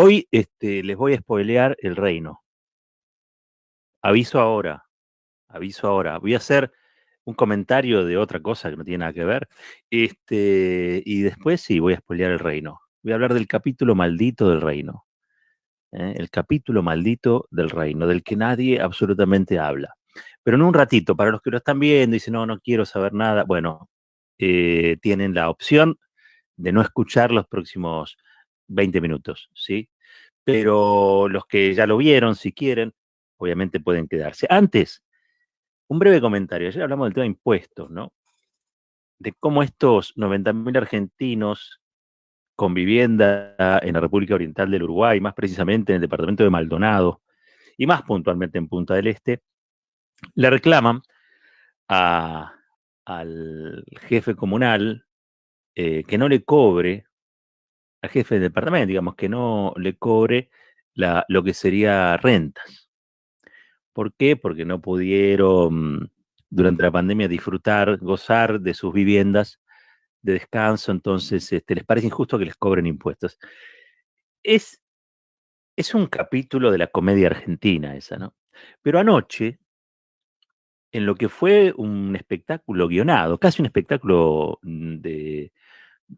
Hoy les voy a spoilear El Reino. Aviso ahora, aviso ahora. Voy a hacer un comentario de otra cosa que no tiene nada que ver. Y después sí, voy a spoilear El Reino. Voy a hablar del capítulo maldito del Reino. El capítulo maldito del Reino, del que nadie absolutamente habla. Pero en un ratito, para los que lo están viendo y dicen, no, no quiero saber nada, bueno, tienen la opción de no escuchar los próximos 20 minutos, ¿sí? Pero los que ya lo vieron, si quieren, obviamente pueden quedarse. Antes, un breve comentario. Ayer hablamos del tema de impuestos, ¿no? De cómo estos 90.000 argentinos con vivienda en la República Oriental del Uruguay, más precisamente en el departamento de Maldonado, y más puntualmente en Punta del Este, le reclaman a, al jefe comunal que no le cobre, al jefe del departamento, digamos, que no le cobre lo que sería rentas. ¿Por qué? Porque no pudieron durante la pandemia disfrutar, gozar de sus viviendas de descanso, entonces les parece injusto que les cobren impuestos. Es, es un capítulo de la comedia argentina esa, ¿no? Pero anoche, en lo que fue un espectáculo guionado, casi un espectáculo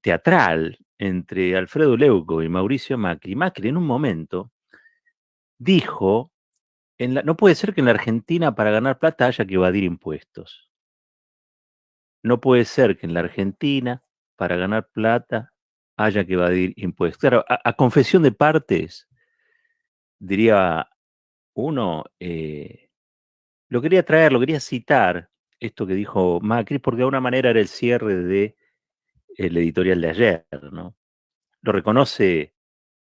teatral entre Alfredo Leuco y Mauricio Macri, Macri en un momento dijo, no puede ser que en la Argentina para ganar plata haya que evadir impuestos. No puede ser que en la Argentina, para ganar plata, haya que evadir impuestos. Claro, a confesión de partes, diría uno, lo quería traer, lo quería citar, esto que dijo Macri, porque de alguna manera era el cierre de el editorial de ayer, ¿no? Lo reconoce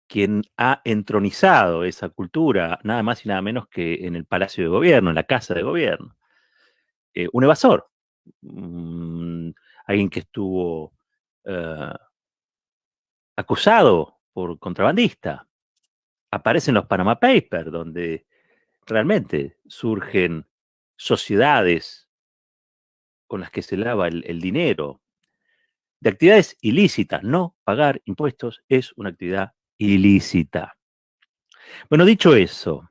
quien ha entronizado esa cultura, nada más y nada menos que en el Palacio de Gobierno, en la Casa de Gobierno. Un evasor, alguien que estuvo eh, acusado por contrabandista. Aparecen los Panama Papers, donde realmente surgen sociedades con las que se lava el dinero, de actividades ilícitas. No pagar impuestos es una actividad ilícita. Bueno, dicho eso,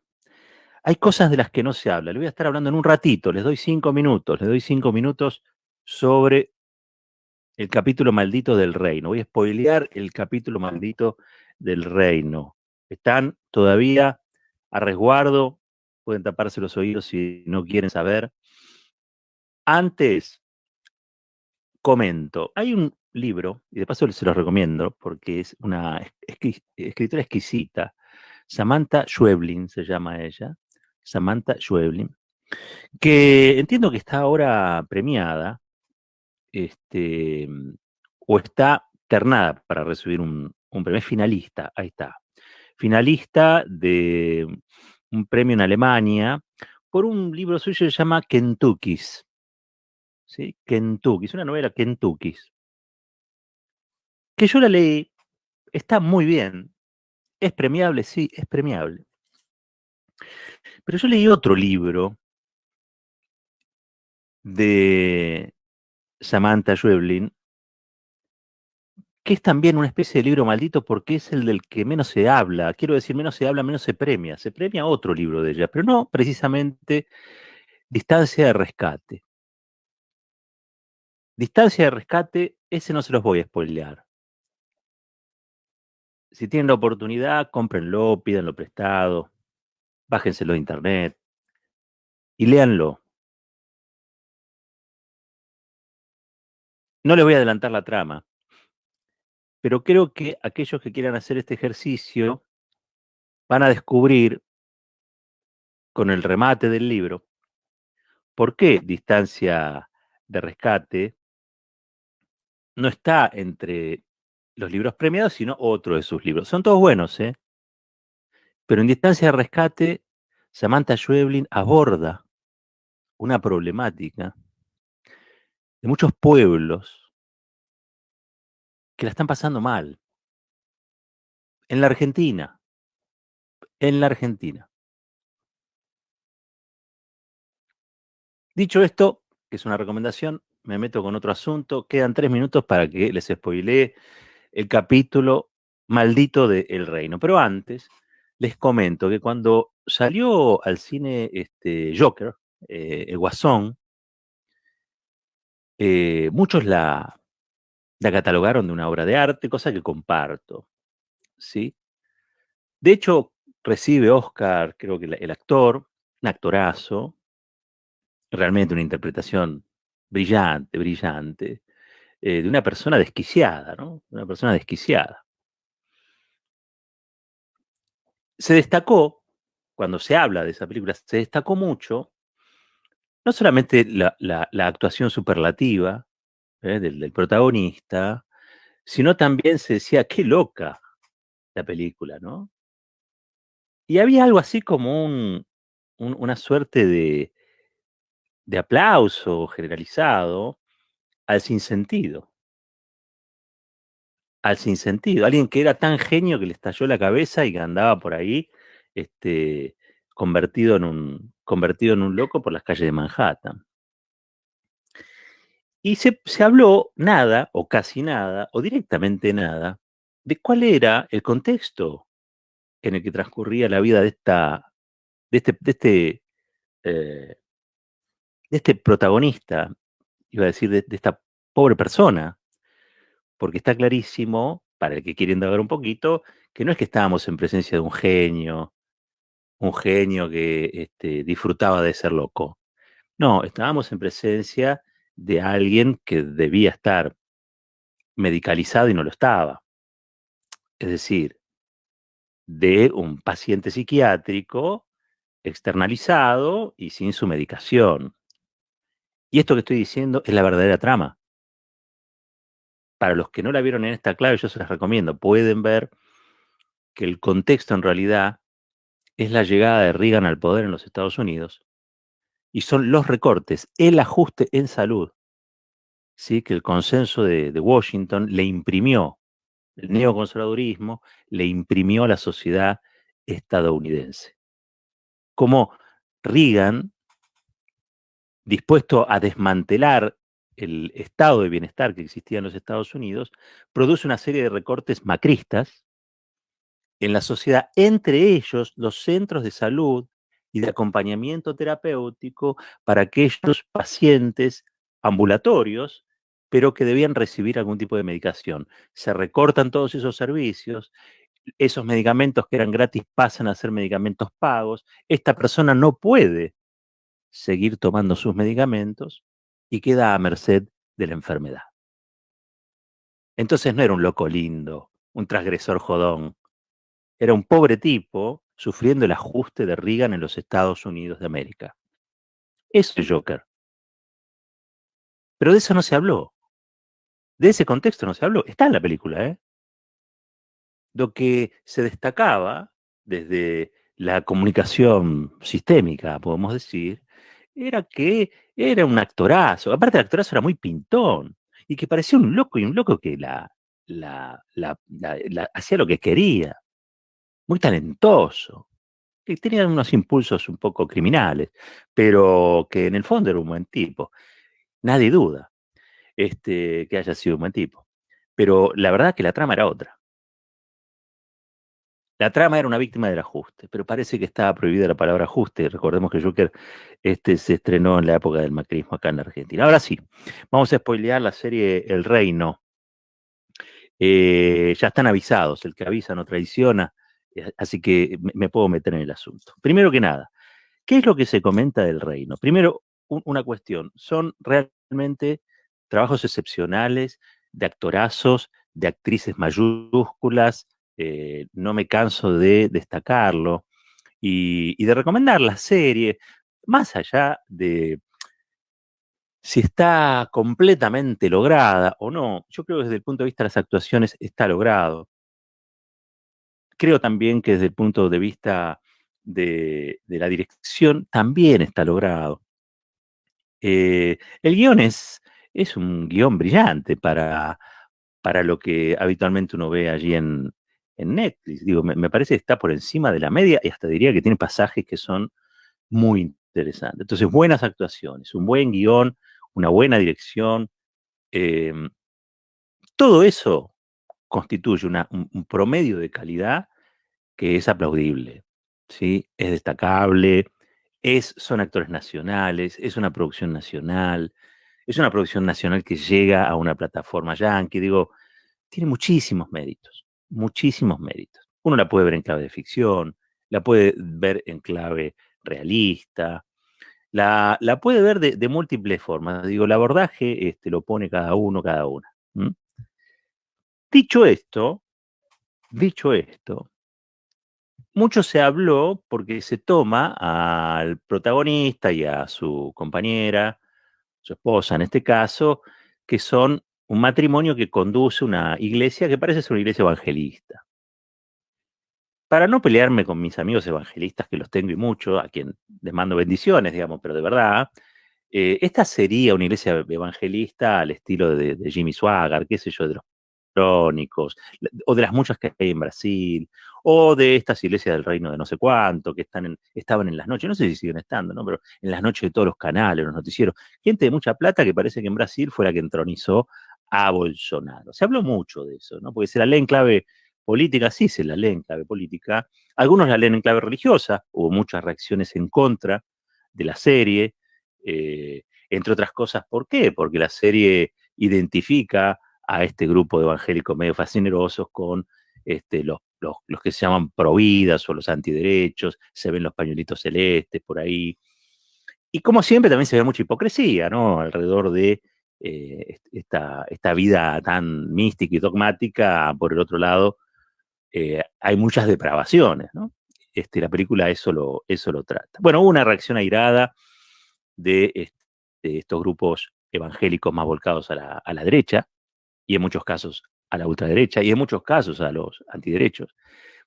hay cosas de las que no se habla. Le voy a estar hablando en un ratito, les doy 5 minutos sobre el capítulo maldito del reino. Voy a spoilear el capítulo maldito del reino. Están todavía a resguardo, pueden taparse los oídos si no quieren saber. Antes, comento, hay un libro, y de paso se los recomiendo, porque es una escritora exquisita, Samantha Schweblin se llama ella, Samantha Schweblin, que entiendo que está ahora premiada, este, o está ternada para recibir un premio, es finalista, ahí está, finalista de un premio en Alemania por un libro suyo que se llama Kentuckys, ¿sí? Kentuckys, una novela Kentuckys, que yo la leí, está muy bien, es premiable, sí, es premiable. Pero yo leí otro libro de Samantha Schweblin, que es también una especie de libro maldito porque es el del que menos se habla. Quiero decir, menos se habla, menos se premia. Se premia otro libro de ella, pero no precisamente Distancia de Rescate. Distancia de Rescate, ese no se los voy a spoilear. Si tienen la oportunidad, cómprenlo, pídanlo prestado, bájenselo de internet y léanlo. No les voy a adelantar la trama, pero creo que aquellos que quieran hacer este ejercicio van a descubrir con el remate del libro por qué Distancia de Rescate no está entre los libros premiados, sino otro de sus libros. Son todos buenos, ¿eh? Pero en Distancia de Rescate, Samantha Schweblin aborda una problemática de muchos pueblos que la están pasando mal. En la Argentina, en la Argentina. Dicho esto, que es una recomendación, me meto con otro asunto. Quedan 3 minutos para que les spoilee el capítulo maldito de El Reino. Pero antes, les comento que cuando salió al cine Joker, el Guasón, muchos la catalogaron de una obra de arte, cosa que comparto, ¿sí? De hecho, recibe Oscar, creo que el actor, un actorazo, realmente una interpretación brillante, brillante, de una persona desquiciada, ¿no? Una persona desquiciada. Se destacó, cuando se habla de esa película, se destacó mucho, no solamente la actuación superlativa del protagonista, sino también se decía, qué loca la película, ¿no? Y había algo así como una suerte de aplauso generalizado al sinsentido, al sinsentido. Alguien que era tan genio que le estalló la cabeza y que andaba por ahí este, convertido en un loco por las calles de Manhattan. Y se habló nada, o casi nada, o directamente nada, de cuál era el contexto en el que transcurría la vida de este, de este, eh, de este protagonista, iba a decir, de esta pobre persona, porque está clarísimo, para el que quiere indagar un poquito, que no es que estábamos en presencia de un genio que disfrutaba de ser loco. No, estábamos en presencia de alguien que debía estar medicalizado y no lo estaba. Es decir, de un paciente psiquiátrico externalizado y sin su medicación. Y esto que estoy diciendo es la verdadera trama. Para los que no la vieron en esta clave, yo se las recomiendo. Pueden ver que el contexto en realidad es la llegada de Reagan al poder en los Estados Unidos y son los recortes, el ajuste en salud, ¿sí? Que el consenso de Washington le imprimió, el neoconservadurismo le imprimió a la sociedad estadounidense. Como Reagan, dispuesto a desmantelar el estado de bienestar que existía en los Estados Unidos, produce una serie de recortes macristas en la sociedad, entre ellos los centros de salud y de acompañamiento terapéutico para aquellos pacientes ambulatorios, pero que debían recibir algún tipo de medicación. Se recortan todos esos servicios, esos medicamentos que eran gratis pasan a ser medicamentos pagos, esta persona no puede seguir tomando sus medicamentos y queda a merced de la enfermedad. Entonces no era un loco lindo, un transgresor jodón, era un pobre tipo sufriendo el ajuste de Reagan en los Estados Unidos de América. Eso es Joker. Pero de eso no se habló. De ese contexto no se habló. Está en la película, ¿eh? Lo que se destacaba desde la comunicación sistémica, podemos decir, era que era un actorazo. Aparte, el actorazo era muy pintón y que parecía un loco y un loco que hacía lo que quería. Muy talentoso. Que tenía unos impulsos un poco criminales, pero que en el fondo era un buen tipo. Nadie duda que haya sido un buen tipo. Pero la verdad que la trama era otra. La trama era una víctima del ajuste, pero parece que estaba prohibida la palabra ajuste. Recordemos que Joker se estrenó en la época del macrismo acá en la Argentina. Ahora sí, vamos a spoilear la serie El Reino. Ya están avisados, el que avisa no traiciona, así que me puedo meter en el asunto. Primero que nada, ¿qué es lo que se comenta del Reino? Primero, una cuestión, son realmente trabajos excepcionales de actorazos, de actrices mayúsculas, no me canso de destacarlo y de recomendar la serie, más allá de si está completamente lograda o no. Yo creo que desde el punto de vista de las actuaciones está logrado. Creo también que desde el punto de vista de la dirección también está logrado. El guión es un guión brillante para lo que habitualmente uno ve allí en Netflix. Digo, me parece que está por encima de la media y hasta diría que tiene pasajes que son muy interesantes. Entonces, buenas actuaciones, un buen guión, una buena dirección, eh, todo eso constituye un promedio de calidad que es aplaudible, ¿sí? Es destacable, son actores nacionales, es una producción nacional, es una producción nacional que llega a una plataforma yankee, digo, tiene muchísimos méritos, muchísimos méritos. Uno la puede ver en clave de ficción, la puede ver en clave realista, la puede ver de múltiples formas. Digo, el abordaje lo pone cada uno, cada una. ¿Mm? Dicho esto, dicho esto, mucho se habló porque se toma al protagonista y a su compañera, su esposa en este caso, que son un matrimonio que conduce una iglesia que parece ser una iglesia evangelista. Para no pelearme con mis amigos evangelistas, que los tengo y mucho, a quien les mando bendiciones, digamos, pero de verdad, esta sería una iglesia evangelista al estilo de Jimmy Swaggart, qué sé yo, de los crónicos, o de las muchas que hay en Brasil, o de estas iglesias del reino de no sé cuánto, que estaban en las noches, no sé si siguen estando, ¿no? Pero en las noches de todos los canales, los noticieros, gente de mucha plata que parece que en Brasil fue la que entronizó a Bolsonaro. Se habló mucho de eso, ¿no? Porque se la lee en clave política, sí se la lee en clave política, algunos la leen en clave religiosa, hubo muchas reacciones en contra de la serie, entre otras cosas, ¿por qué? Porque la serie identifica a este grupo de evangélicos medio fascinerosos con los que se llaman providas o los antiderechos, se ven los pañuelitos celestes por ahí. Y como siempre también se ve mucha hipocresía, ¿no? Alrededor de esta vida tan mística y dogmática, por el otro lado, hay muchas depravaciones, ¿no? La película eso lo trata. Bueno, hubo una reacción airada de estos grupos evangélicos más volcados a la derecha, y en muchos casos a la ultraderecha, y en muchos casos a los antiderechos.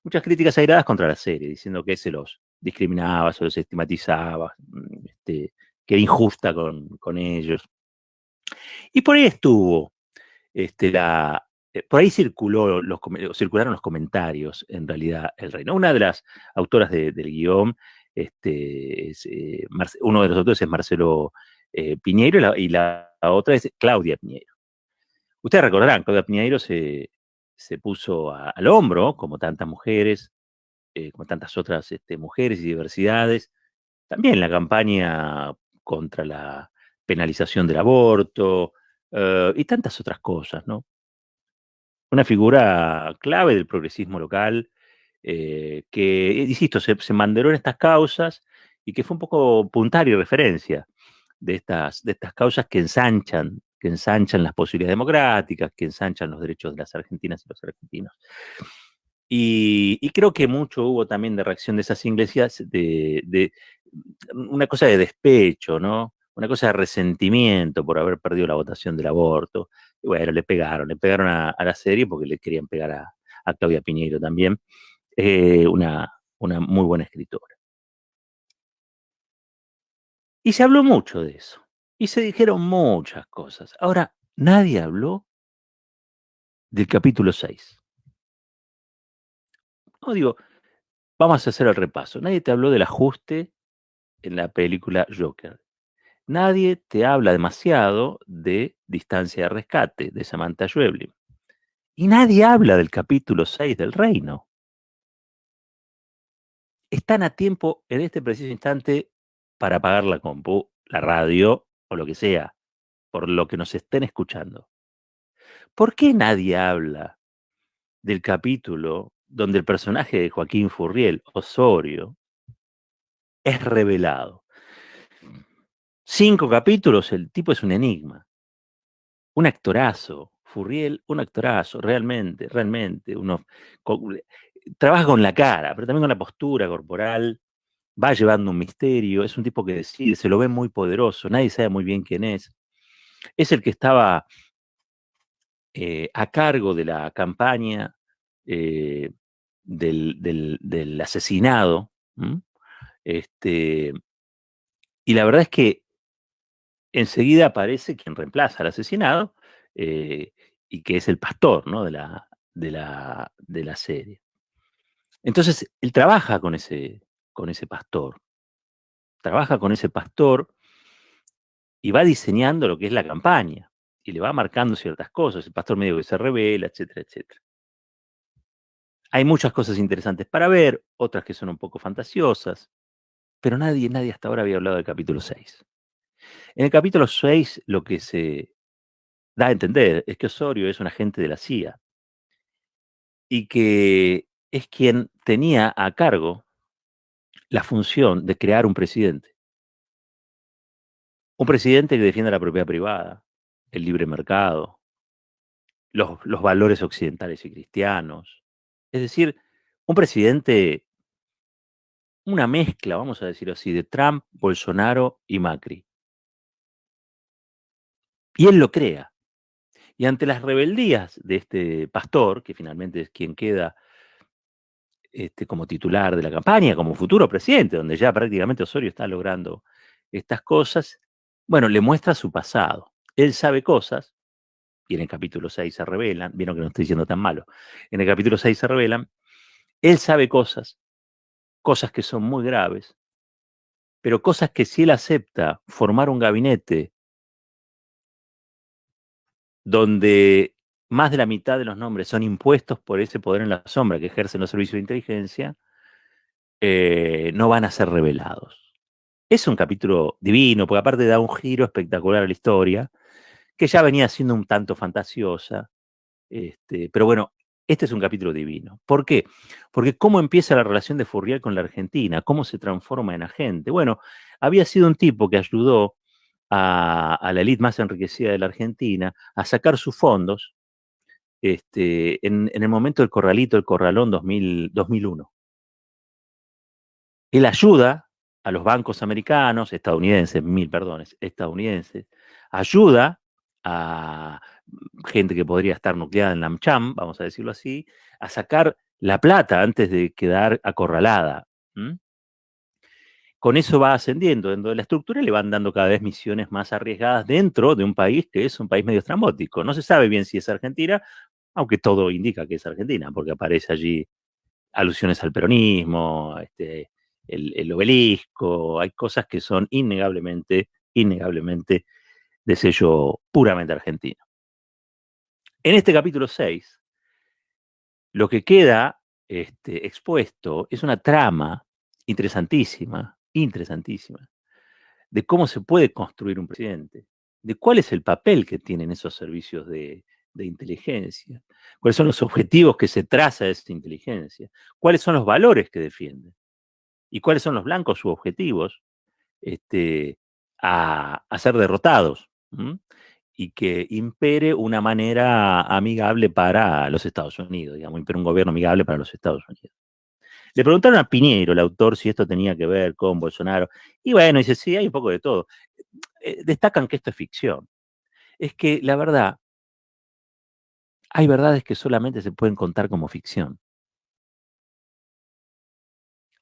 Muchas críticas airadas contra la serie, diciendo que se los discriminaba, se los estigmatizaba, que era injusta con ellos. Y por ahí estuvo, por ahí circularon los comentarios, en realidad, el reino. Una de las autoras del guión, uno de los autores es Marcelo Piñeiro, y la otra es Claudia Piñeiro. Ustedes recordarán, Claudia Piñeiro se puso al hombro, como tantas mujeres, como tantas otras mujeres y diversidades, también en la campaña contra la penalización del aborto, y tantas otras cosas, ¿no? Una figura clave del progresismo local, que, insisto, se manderó en estas causas y que fue un poco puntaria y referencia de estas causas que ensanchan las posibilidades democráticas, que ensanchan los derechos de las argentinas y los argentinos. Y creo que mucho hubo también de reacción de esas iglesias, de una cosa de despecho, ¿no? Una cosa de resentimiento por haber perdido la votación del aborto. Y bueno, le pegaron a la serie porque le querían pegar a Claudia Piñeiro también, una muy buena escritora. Y se habló mucho de eso. Y se dijeron muchas cosas. Ahora, nadie habló del capítulo 6. No digo, vamos a hacer el repaso. Nadie te habló del ajuste en la película Joker. Nadie te habla demasiado de Distancia de Rescate, de Samantha Schweblin. Y nadie habla del capítulo 6 del Reino. Están a tiempo en este preciso instante para apagar la compu, la radio o lo que sea, por lo que nos estén escuchando. ¿Por qué nadie habla del capítulo donde el personaje de Joaquín Furriel, Osorio, es revelado? 5 capítulos, el tipo es un enigma. Un actorazo, Furriel, un actorazo, realmente, realmente. Trabaja con la cara, pero también con la postura corporal, va llevando un misterio, es un tipo que decide, se lo ve muy poderoso, nadie sabe muy bien quién es. Es el que estaba a cargo de la campaña eh, del asesinado. ¿M? Este, y la verdad es que enseguida aparece quien reemplaza al asesinado, eh, y que es el pastor, ¿no? De la serie. Entonces, él con ese pastor, trabaja con ese pastor y va diseñando lo que es la campaña y le va marcando ciertas cosas. El pastor medio que se revela, etcétera, etcétera. Hay muchas cosas interesantes para ver, otras que son un poco fantasiosas, pero nadie hasta ahora había hablado del capítulo 6. En el capítulo 6 lo que se da a entender es que Osorio es un agente de la CIA y que es quien tenía a cargo la función de crear un presidente. Un presidente que defienda la propiedad privada, el libre mercado, los valores occidentales y cristianos. Es decir, un presidente, una mezcla, vamos a decirlo así, de Trump, Bolsonaro y Macri. Y él lo crea. Y ante las rebeldías de este pastor, que finalmente es quien queda como titular de la campaña, como futuro presidente, donde ya prácticamente Osorio está logrando estas cosas, bueno, le muestra su pasado. Él sabe cosas, y en el capítulo 6 se revelan, vieron que no estoy diciendo tan malo, en el capítulo 6 se revelan, él sabe cosas, cosas que son muy graves, pero cosas que si él acepta formar un gabinete donde más de la mitad de los nombres son impuestos por ese poder en la sombra que ejercen los servicios de inteligencia, no van a ser revelados. Es un capítulo divino, porque aparte da un giro espectacular a la historia, que ya venía siendo un tanto fantasiosa, pero bueno, este es un capítulo divino. ¿Por qué? Porque cómo empieza la relación de Fourier con la Argentina, cómo se transforma en agente. Bueno, había sido un tipo que ayudó a la élite más enriquecida de la Argentina a sacar sus fondos en el momento del corralito, el corralón 2001. Él ayuda a los bancos americanos, estadounidenses, mil perdones, estadounidenses, ayuda a gente que podría estar nucleada en la AmCham, vamos a decirlo así, a sacar la plata antes de quedar acorralada. ¿Mm? Con eso va ascendiendo dentro de la estructura y le van dando cada vez misiones más arriesgadas dentro de un país que es un país medio estrambótico. No se sabe bien si es Argentina, aunque todo indica que es Argentina, porque aparece allí alusiones al peronismo, el obelisco, hay cosas que son innegablemente de sello puramente argentino. En este capítulo 6, lo que queda expuesto es una trama interesantísima, de cómo se puede construir un presidente, de cuál es el papel que tienen esos servicios de inteligencia, cuáles son los objetivos que se traza de esa inteligencia, cuáles son los valores que defienden y cuáles son los blancos subobjetivos a ser derrotados. ¿M? Y que impere una manera amigable para los Estados Unidos, digamos, impere un gobierno amigable para los Estados Unidos. Le preguntaron a Piñero, el autor, si esto tenía que ver con Bolsonaro, y bueno, dice, sí, hay un poco de todo. Destacan que esto es ficción. Es que la verdad, hay verdades que solamente se pueden contar como ficción.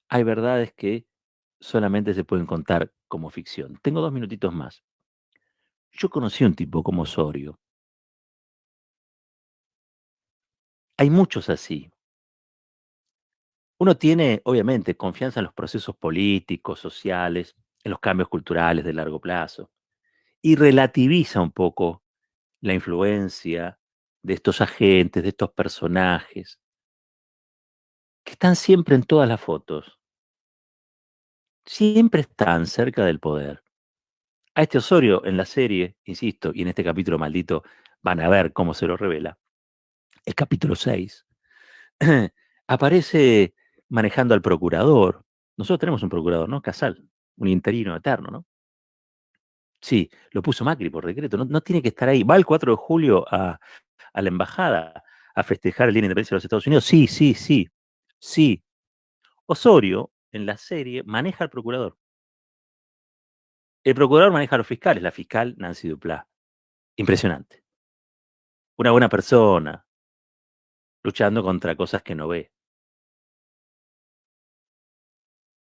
Hay verdades que solamente se pueden contar como ficción. Tengo 2 minutitos más. Yo conocí a un tipo como Osorio. Hay muchos así. Uno tiene, obviamente, confianza en los procesos políticos, sociales, en los cambios culturales de largo plazo, y relativiza un poco la influencia de estos agentes, de estos personajes, que están siempre en todas las fotos, siempre están cerca del poder. A este Osorio en la serie, insisto, y en este capítulo maldito van a ver cómo se lo revela, el capítulo 6, aparece manejando al procurador. Nosotros tenemos un procurador, ¿no? Casal, un interino eterno, ¿no? Sí, lo puso Macri por decreto, no tiene que estar ahí. Va el 4 de julio a la embajada a festejar el Día de la Independencia de los Estados Unidos. Sí. Osorio, en la serie, maneja al procurador. El procurador maneja a los fiscales, la fiscal Nancy Duplá. Impresionante. Una buena persona, luchando contra cosas que no ve.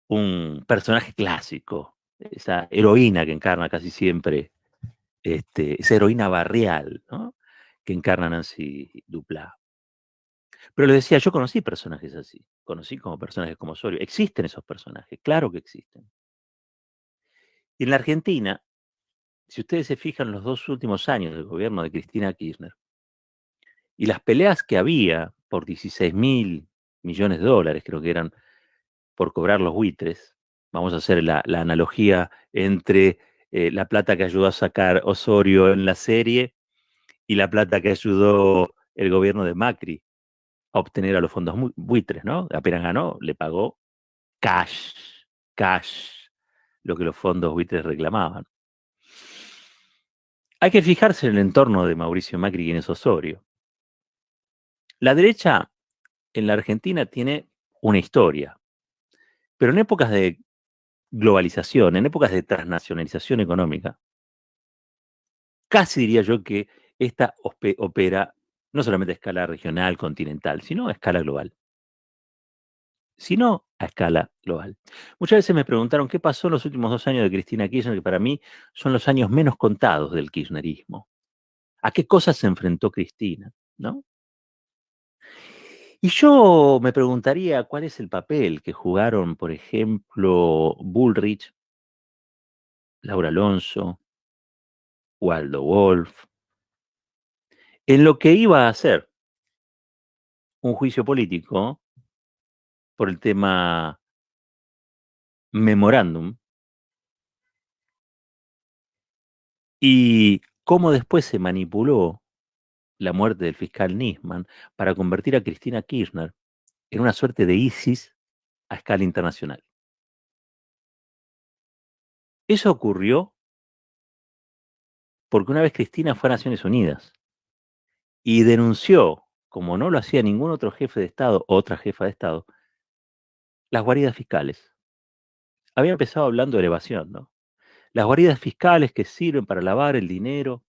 Un personaje clásico, esa heroína que encarna casi siempre, esa heroína barrial, ¿no? Que encarna Nancy Duplá. Pero les decía, yo conocí personajes así, conocí como personajes como Osorio. Existen esos personajes, claro que existen. Y en la Argentina, si ustedes se fijan los 2 últimos años del gobierno de Cristina Kirchner y las peleas que había por 16.000 millones de dólares, creo que eran, por cobrar los buitres. Vamos a hacer la analogía entre la plata que ayudó a sacar Osorio en la serie y la plata que ayudó el gobierno de Macri a obtener a los fondos buitres, ¿no? Apenas ganó, le pagó cash, cash, lo que los fondos buitres reclamaban. Hay que fijarse en el entorno de Mauricio Macri y en Osorio. La derecha en la Argentina tiene una historia, pero en épocas de globalización, en épocas de transnacionalización económica, casi diría yo que esta opera no solamente a escala regional, continental, sino a escala global. Sino a escala global. Muchas veces me preguntaron qué pasó en los últimos 2 años de Cristina Kirchner, que para mí son los años menos contados del kirchnerismo. ¿A qué cosas se enfrentó Cristina? ¿No? Y yo me preguntaría cuál es el papel que jugaron, por ejemplo, Bullrich, Laura Alonso, Waldo Wolf, en lo que iba a ser un juicio político por el tema memorándum y cómo después se manipuló la muerte del fiscal Nisman para convertir a Cristina Kirchner en una suerte de ISIS a escala internacional. Eso ocurrió porque una vez Cristina fue a Naciones Unidas y denunció, como no lo hacía ningún otro jefe de Estado o otra jefa de Estado, las guaridas fiscales. Había empezado hablando de evasión, ¿no? Las guaridas fiscales que sirven para lavar el dinero,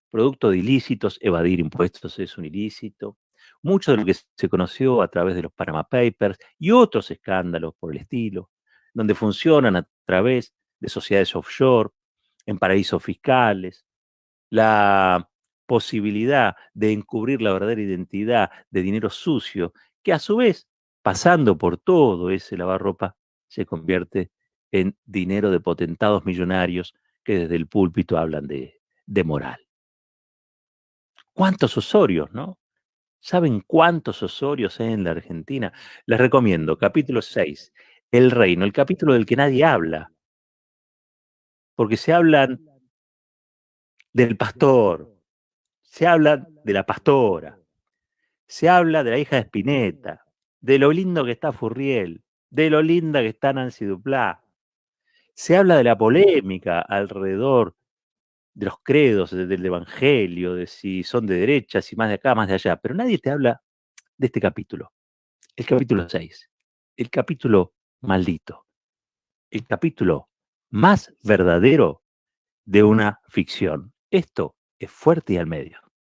producto de ilícitos, evadir impuestos es un ilícito. Mucho de lo que se conoció a través de los Panama Papers y otros escándalos por el estilo, donde funcionan a través de sociedades offshore, en paraísos fiscales, la posibilidad de encubrir la verdadera identidad de dinero sucio, que a su vez, pasando por todo ese lavarropa, se convierte en dinero de potentados millonarios que desde el púlpito hablan de moral. ¿Cuántos Osorios, no? ¿Saben cuántos Osorios hay en la Argentina? Les recomiendo, capítulo 6, El Reino, el capítulo del que nadie habla, porque se hablan del pastor, se habla de la pastora, se habla de la hija de Spinetta, de lo lindo que está Furriel, de lo linda que está Nancy Duplá. Se habla de la polémica alrededor de los credos, del evangelio, de si son de derecha, si más de acá, más de allá, pero nadie te habla de este capítulo, el capítulo 6, el capítulo maldito, el capítulo más verdadero de una ficción. Esto es Fuerte y al Medio.